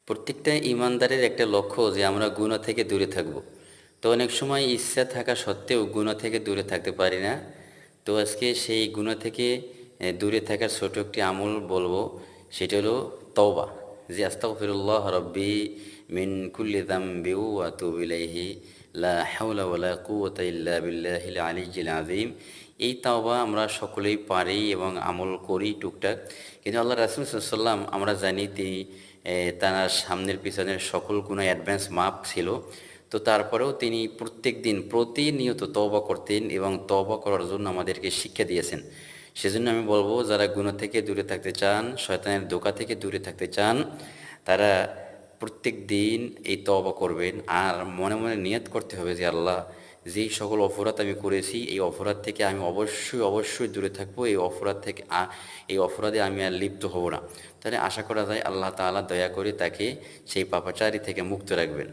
প্রত্যেকটা ইমানদারের একটা লক্ষ্য যে আমরা গুনাহ থেকে দূরে থাকব। তো অনেক সময় ইচ্ছা থাকা সত্ত্বেও গুনাহ থেকে দূরে থাকতে পারি না। তো আজকে সেই গুনাহ থেকে দূরে থাকার ছোট একটি আমল বলবো, সেটা হলো তওবা। যে আস্তাগফিরুল্লাহ রাব্বি মিন কুল্লি যামবি ওয়া আতুবু ইলাইহি লা হাওলা ওয়ালা কুওয়াতা ইল্লা বিল্লাহিল আলিয়্যিল আযীম। এই তাওবা আমরা সকলেই পারি এবং আমল করি টুকটাক। কিন্তু আল্লাহ রাসূল সাল্লাল্লাহু আলাইহি ওয়াসাল্লাম আমরা জানি তিনি তার সামনের পিছনের সকল গুনাহ অ্যাডভান্স মাপ ছিল। তো তারপরেও তিনি প্রত্যেকদিন প্রতিনিয়ত তওবা করতেন এবং তওবা করার জন্য আমাদেরকে শিক্ষা দিয়েছেন। সেজন্য আমি বলব, যারা গুনাহ থেকে দূরে থাকতে চান, শয়তানের ধোঁকা থেকে দূরে থাকতে চান, তারা প্রত্যেকদিন এই তওবা করবেন। আর মনে, মনে নিয়ত করতে হবে যে আল্লাহ, যেই সকল অপরাধ আমি করেছি এই অপরাধ থেকে আমি অবশ্যই, অবশ্যই দূরে থাকবো। এই অপরাধ থেকে এই অপরাধে আমি আর লিপ্ত হব না। তাহলে আশা করা যায় আল্লাহ তাআলা দয়া করে তাকে সেই পাপাচারী থেকে মুক্ত রাখবেন।